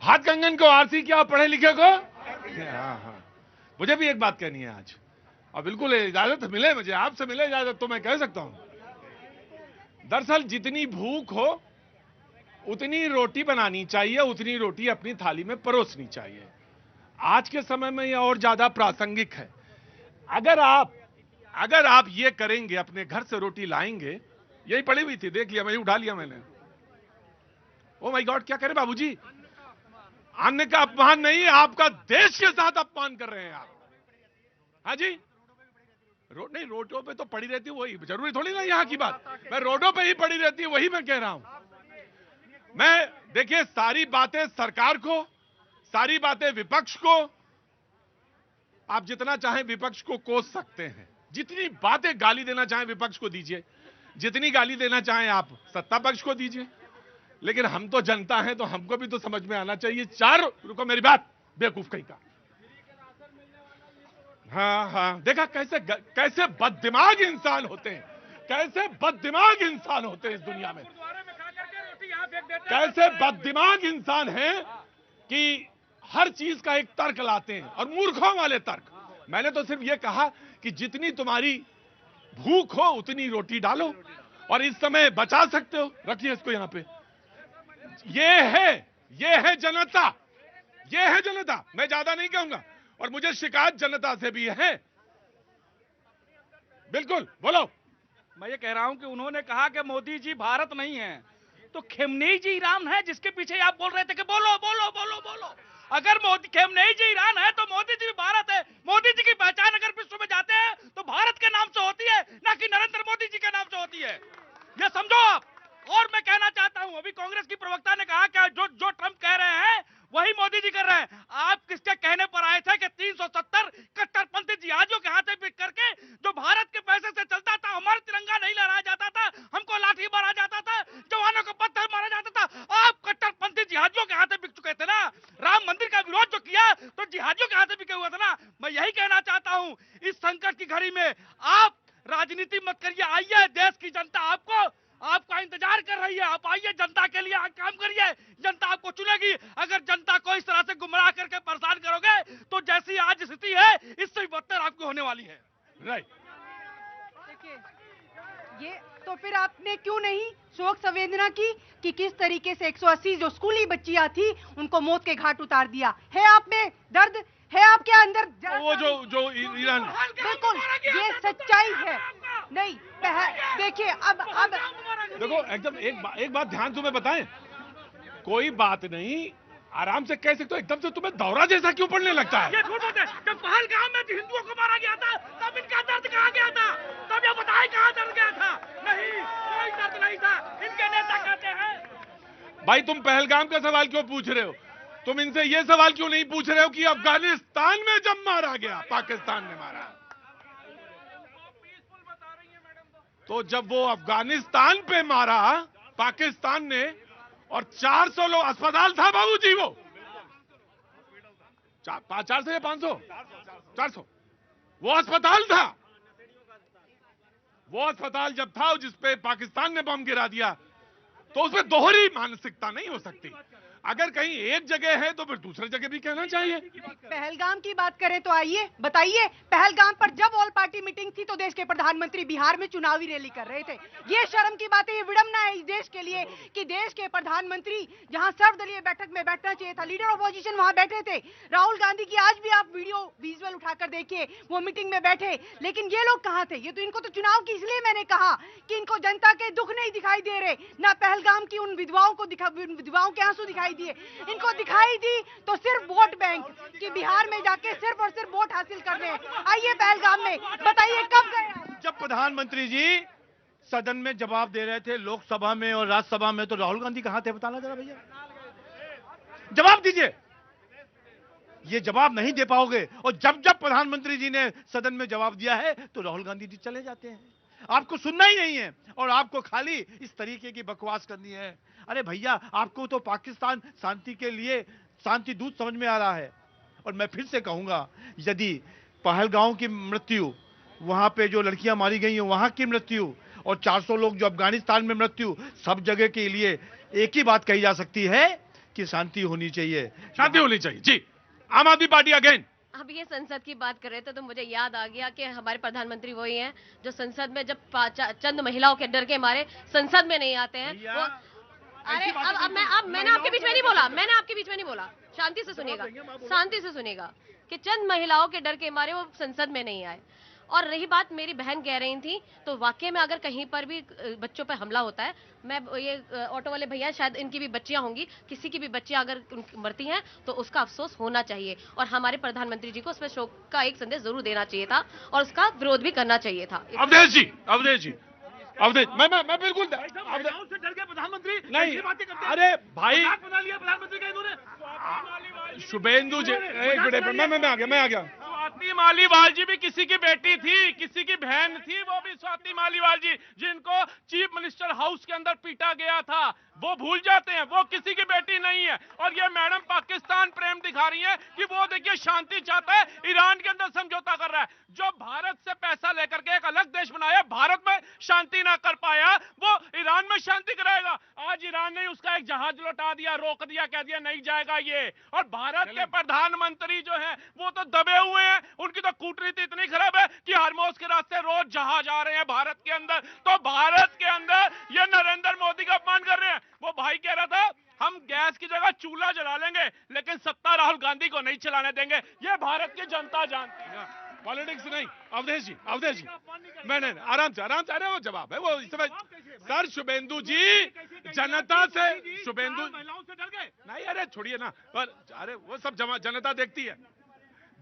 हाथ कंगन को आरसी क्या पढ़े लिखे को। हाँ हाँ, मुझे भी एक बात कहनी है आज, और बिल्कुल इजाजत मिले मुझे, आपसे मिले इजाजत तो मैं कह सकता हूं। दरअसल जितनी भूख हो उतनी रोटी बनानी चाहिए, उतनी रोटी अपनी थाली में परोसनी चाहिए। आज के समय में यह और ज्यादा प्रासंगिक है। अगर आप ये करेंगे, अपने घर से रोटी लाएंगे, यही पड़ी हुई थी, देख लिया, मैं उठा लिया मैंने। ओ माय गॉड, क्या करें बाबूजी, अन्न का अपमान नहीं, आपका देश के साथ अपमान कर रहे हैं आप। हाँ जी, नहीं, रोडों पे तो पड़ी रहती है, वही जरूरी थोड़ी ना यहां की बात, मैं रोडों पे ही पड़ी रहती है, वही मैं कह रहा हूं। मैं देखिए, सारी बातें सरकार को, सारी बातें विपक्ष को, आप जितना चाहें विपक्ष को कोस सकते हैं, जितनी बातें गाली देना चाहें विपक्ष को दीजिए, जितनी गाली देना चाहें आप सत्ता पक्ष को दीजिए, लेकिन हम तो जनता हैं, तो हमको भी तो समझ में आना चाहिए। रुको मेरी बात, बेवकूफ कहीं का। हाँ हाँ, देखा कैसे बददिमाग इंसान होते हैं, कैसे बददिमाग इंसान होते हैं इस दुनिया में, कैसे बददिमाग इंसान हैं कि हर चीज का एक तर्क लाते हैं, और मूर्खों वाले तर्क। मैंने तो सिर्फ यह कहा कि जितनी तुम्हारी भूख हो उतनी रोटी डालो, और इस समय बचा सकते हो, रखिए इसको यहां पे। ये है जनता, ये है जनता, मैं ज्यादा नहीं कहूंगा, और मुझे शिकायत जनता से भी है। बिल्कुल, बोलो। मैं ये कह रहा हूं कि उन्होंने कहा कि मोदी जी भारत नहीं है, तो खेमनेई जी ईरान है, जिसके पीछे आप बोल रहे थे कि बोलो बोलो बोलो बोलो। अगर खेमनेई जी ईरान है तो मोदी जी भी भारत है। मोदी जी की पहचान अगर विश्व में जाते हैं तो भारत के नाम से होती है, ना कि नरेंद्र मोदी जी के नाम से होती है, ये समझो आप। और मैं कहना चाहता हूं, अभी कांग्रेस की प्रवक्ता ने कहा कि जो ट्रंप कह रहे हैं वही मोदी जी कर रहे हैं। आप किसके कहने पर आए थे कि 370 कट्टरपंथी जिहादियों के हाथे बिक करके, जो भारत के पैसे से चलता था, हमारा तिरंगा नहीं लहराया जाता था, हमको लाठी मारा जाता था, जवानों को पत्थर मारा जाता था, आप कट्टरपंथी जिहादियों के हाथे बिक चुके थे ना। राम मंदिर का विरोध जो किया तो जिहादियों के हाथे बिके हुआ था ना। मैं यही कहना चाहता हूं, इस संकट की घड़ी में आप राजनीति मत करिए, आइए, देश की जनता आपका इंतजार कर रही है, आप आइए, जनता के लिए काम करिए, जनता आपको चुनेगी। अगर जनता को इस तरह से गुमराह करके परेशान करोगे तो जैसी आज स्थिति है इससे भी बदतर आपकी होने वाली है। राइट, देखिए, ये तो फिर आपने क्यों नहीं शोक संवेदना की कि किस तरीके से 180 जो स्कूली बच्चियां थी उनको मौत के घाट उतार दिया है? आप में दर्द है, आपके अंदर वो जो ईरान, बिल्कुल ये सच्चाई है। नहीं, देखिए, अब देखो, एकदम एक बात ध्यान तुम्हें बताएं, कोई बात नहीं, आराम से कह सकते हो, एकदम से तुम्हें दौरा जैसा क्यों पड़ने लगता है? ये झूठ होता है। जब पहलगाम में हिंदुओं को मारा गया था तब इनका दर्द कहाँ गया था? तब ये बताए कहाँ दर्द गया था? नहीं, कोई दर्द नहीं था। इनके नेता कहते हैं। भाई, तुम पहलगाम का सवाल क्यों पूछ रहे हो? तुम इनसे यह सवाल क्यों नहीं पूछ रहे हो कि अफगानिस्तान में जब मारा गया, पाकिस्तान ने मारा, तो जब वो अफगानिस्तान पे मारा पाकिस्तान ने, और 400 लोग, अस्पताल था बाबूजी, वो 400 या 500, 400, वो अस्पताल था। वो अस्पताल जब था जिसपे पाकिस्तान ने बम गिरा दिया, तो उसमें दोहरी मानसिकता नहीं हो सकती। अगर कहीं एक जगह है तो फिर दूसरी जगह भी कहना चाहिए। पहलगाम की बात करें तो आइए बताइए, पहलगाम पर जब ऑल पार्टी मीटिंग थी तो देश के प्रधानमंत्री बिहार में चुनावी रैली कर रहे थे। ये शर्म की बात है, ये विडंबना है इस देश के लिए कि देश के प्रधानमंत्री जहां सर्वदलीय बैठक में बैठना चाहिए था, लीडर ऑपोजिशन वहां बैठे थे। राहुल गांधी की आज भी आप वीडियो विजुअल उठाकर देखिए, वो मीटिंग में बैठे, लेकिन ये लोग कहां थे? ये तो इनको तो चुनाव की, इसलिए मैंने कहा कि इनको जनता के दुख नहीं दिखाई दे रहे, ना पहलगाम की उन विधवाओं के आंसू दिखाई दिए, इनको दिखाई दी तो सिर्फ वोट बैंक कि बिहार में जाके सिर्फ और सिर्फ वोट हासिल कर रहे हैं। आइए पहलगाम में, बताइए कब गए? जब प्रधानमंत्री जी सदन में जवाब दे रहे थे, लोकसभा में और राज्यसभा में, तो राहुल गांधी कहां थे? बताना जरा भैया, जवाब दीजिए। ये जवाब नहीं दे पाओगे, और जब जब प्रधानमंत्री जी ने सदन में जवाब दिया है तो राहुल गांधी जी चले जाते हैं। आपको सुनना ही नहीं है, और आपको खाली इस तरीके की बकवास करनी है। अरे भैया, आपको तो पाकिस्तान शांति के लिए शांति दूत समझ में आ रहा है। और मैं फिर से कहूंगा, यदि पहलगांव की मृत्यु, वहां पे जो लड़कियां मारी गई हैं वहां की मृत्यु, और 400 लोग जो अफगानिस्तान में मृत्यु, सब जगह के लिए एक ही बात कही जा सकती है कि शांति होनी चाहिए। शांति होनी चाहिए जी। आम आदमी पार्टी अगेन। अब ये संसद की बात कर रहे थे तो मुझे याद आ गया कि हमारे प्रधानमंत्री वही हैं जो संसद में जब चंद महिलाओं के डर के मारे संसद में नहीं आते हैं। वो अरे अब मैंने आपके बीच में नहीं बोला, मैंने आपके बीच में नहीं बोला। शांति से सुनिएगा, शांति से सुनिएगा कि चंद महिलाओं के डर के मारे वो संसद में नहीं आए। और रही बात मेरी बहन कह रही थी, तो वाकई में अगर कहीं पर भी बच्चों पर हमला होता है, मैं ये ऑटो वाले भैया शायद इनकी भी बच्चियां होंगी, किसी की भी बच्चियां अगर मरती हैं तो उसका अफसोस होना चाहिए और हमारे प्रधानमंत्री जी को उसमें शोक का एक संदेश जरूर देना चाहिए था और उसका विरोध भी करना चाहिए था। अवधेश जी, अवधेश जी, अवधेश, मैं बिल्कुल से डर गए प्रधानमंत्री नहीं। अरे भाई बना लिया प्रधानमंत्री का इन्होंने। शुभेंदु जी, एक मिनट, मैं आ गया। स्वाति मालीवाल जी भी किसी की बेटी थी, किसी की बहन थी, वो भी स्वाति मालीवाल जी जिनको चीफ मिनिस्टर हाउस के अंदर पीटा गया था, वो भूल जाते हैं, वो किसी की बेटी नहीं है। और ये मैडम पाकिस्तान प्रेम दिखा रही है कि वो देखिए शांति चाहता है, ईरान के अंदर समझौता कर रहा है। जो भारत से पैसा लेकर के एक अलग देश बनाया, भारत में शांति ना कर पाया, वो ईरान में शांति कराएगा। आज ईरान ने उसका एक जहाज लौटा दिया, रोक दिया, कह दिया नहीं जाएगा ये। और भारत के प्रधानमंत्री जो है वो तो दबे हुए हैं, उनकी तो कूटनीति इतनी खराब है कि हरमोज के रास्ते रोज जहाज आ रहे हैं भारत के अंदर। तो भारत के अंदर ये नरेंद्र मोदी का अपमान कर रहे हैं। वो भाई कह रहा था हम गैस की जगह चूल्हा जला लेंगे लेकिन सत्ता राहुल गांधी को नहीं चलाने देंगे। ये भारत की जनता जानती है, पॉलिटिक्स नहीं। अवधेश जी, मैंने आराम से अरे वो जवाब है वो इस समय। सर शुभेंदु जी जनता से, शुभेंदु महिलाओं से डर गए नहीं, अरे छोड़िए ना, अरे वो सब जनता देखती है।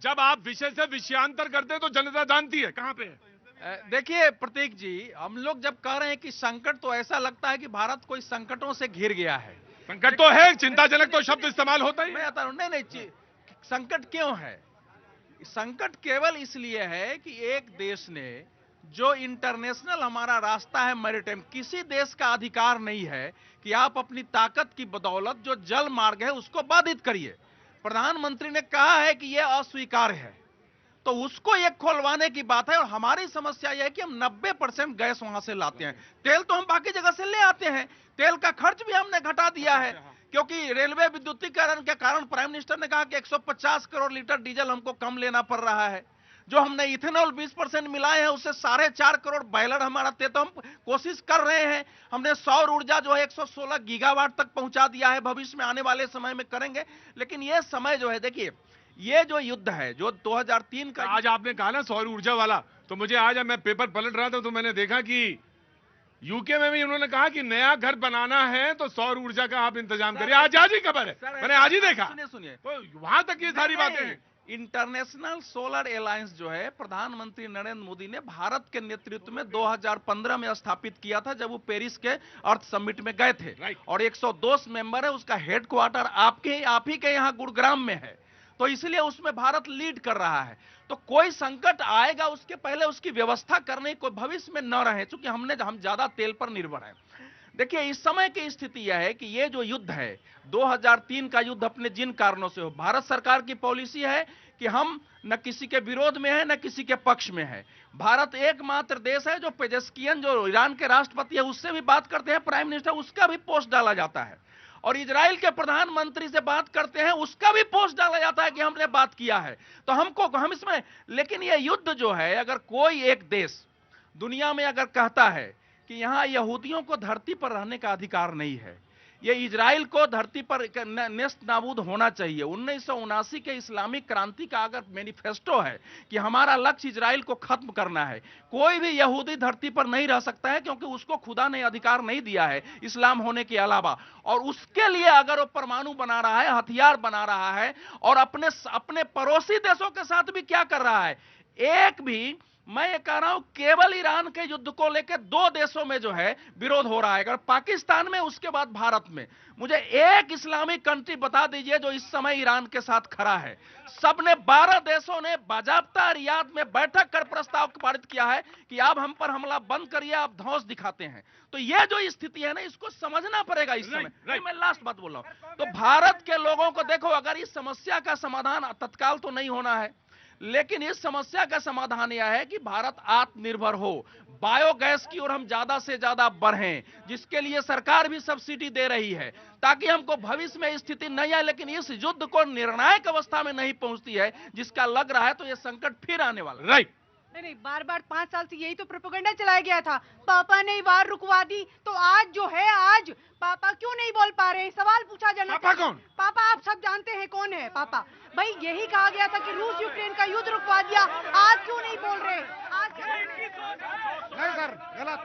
जब आप विषय से विषयांतर करते हैं तो जनता जानती है कहां पे है। देखिए प्रतीक जी, हम लोग जब कह रहे हैं कि संकट, तो ऐसा लगता है कि भारत कोई संकटों से घिर गया है। संकट तो है, चिंताजनक तो शब्द इस्तेमाल होता ही है। मैं बता रहा हूं, नहीं, संकट क्यों है? संकट केवल इसलिए है कि एक देश ने जो इंटरनेशनल हमारा रास्ता है मैरिटाइम, किसी देश का अधिकार नहीं है कि आप अपनी ताकत की बदौलत जो जल मार्ग है उसको बाधित करिए। प्रधानमंत्री ने कहा है कि यह अस्वीकार्य है, तो उसको एक खोलवाने की बात है। और हमारी समस्या यह है कि हम 90% गैस वहां से लाते हैं, तेल तो हम बाकी जगह से ले आते हैं। तेल का खर्च भी हमने घटा दिया है, क्योंकि रेलवे विद्युतीकरण के कारण प्राइम मिनिस्टर ने कहा कि 150 करोड़ लीटर डीजल हमको कम लेना पड़ रहा है। जो हमने इथेनॉल 20% मिलाए हैं उससे 4.5 करोड़ बॉयलर हमारा थे, तो हम कोशिश कर रहे हैं। हमने सौर ऊर्जा जो है 116 गीगावाट तक पहुंचा दिया है, भविष्य में आने वाले समय में करेंगे। लेकिन यह समय जो है, देखिए ये जो युद्ध है जो 2003 का, आज आपने कहा ना सौर ऊर्जा वाला, तो मुझे आज मैं पेपर पलट रहा था तो मैंने देखा कि यूके में भी उन्होंने कहा कि नया घर बनाना है तो सौर ऊर्जा का आप इंतजाम करिए। आज ही खबर है, मैंने आज ही देखा। सुनिए, तो वहां तक ये सारी बातें हैं। इंटरनेशनल सोलर अलायंस जो है प्रधानमंत्री नरेंद्र मोदी ने भारत के नेतृत्व में 2015 में स्थापित किया था, जब वो पेरिस के अर्थ समिट में गए थे। और 102 मेंबर है, उसका हेडक्वार्टर आप ही के यहाँ गुरुग्राम में है, तो इसलिए उसमें भारत लीड कर रहा है। तो कोई संकट आएगा उसके पहले उसकी व्यवस्था करने को भविष्य में न रहे, क्योंकि हम ज्यादा तेल पर निर्भर हैं। देखिए इस समय की स्थिति यह है कि ये जो युद्ध है 2003 का युद्ध अपने जिन कारणों से हो, भारत सरकार की पॉलिसी है कि हम न किसी के विरोध में है न किसी के पक्ष में है। भारत एकमात्र देश है जो पेजेस्कियन जो ईरान के राष्ट्रपति है उससे भी बात करते हैं, प्राइम मिनिस्टर उसका भी पोस्ट डाला जाता है। और इजराइल के प्रधानमंत्री से बात करते हैं उसका भी पोस्ट डाला जाता है कि हमने बात किया है। तो हम इसमें, लेकिन यह युद्ध जो है, अगर कोई एक देश दुनिया में अगर कहता है कि यहां यहूदियों को धरती पर रहने का अधिकार नहीं है, ये इजराइल को धरती पर नेस्त नाबूद होना चाहिए। 1979 के इस्लामिक क्रांति का अगर मैनिफेस्टो है कि हमारा लक्ष्य इजराइल को खत्म करना है, कोई भी यहूदी धरती पर नहीं रह सकता है, क्योंकि उसको खुदा ने अधिकार नहीं दिया है इस्लाम होने के अलावा। और उसके लिए अगर वो परमाणु बना रहा है, हथियार बना रहा है, और अपने पड़ोसी देशों के साथ भी क्या कर रहा है, एक भी, मैं ये कह रहा हूं केवल ईरान के युद्ध को लेकर 2 देशों में जो है विरोध हो रहा है, अगर पाकिस्तान में, उसके बाद भारत में। मुझे एक इस्लामिक कंट्री बता दीजिए जो इस समय ईरान के साथ खड़ा है। सबने 12 देशों ने बाजाबता रियाद में बैठक कर प्रस्ताव पारित किया है कि आप हम पर हमला बंद करिए, आप धौंस दिखाते हैं। तो ये जो स्थिति है ना, इसको समझना पड़ेगा इस समय। मैं लास्ट बात बोल रहा हूं, तो भारत के लोगों को देखो, अगर इस समस्या का समाधान तत्काल तो नहीं होना है, लेकिन इस समस्या का समाधान यह है कि भारत आत्मनिर्भर हो, बायोगैस की ओर हम ज्यादा से ज्यादा बढ़ें, जिसके लिए सरकार भी सब्सिडी दे रही है, ताकि हमको भविष्य में स्थिति नहीं आए। लेकिन इस युद्ध को निर्णायक अवस्था में नहीं पहुंचती है, जिसका लग रहा है, तो यह संकट फिर आने वाला है। राइट। नहीं, बार बार 5 साल से यही तो प्रोपेगेंडा चलाया गया था। पापा ने वार रुकवा दी, तो आज जो है, आज पापा क्यों नहीं बोल पा रहे? सवाल पूछा जाना। पापा कौन? पापा आप सब जानते हैं कौन है पापा। भाई यही कहा गया था कि रूस यूक्रेन का युद्ध रुकवा दिया, आज क्यों नहीं बोल रहे? आज नहीं सर, गलत।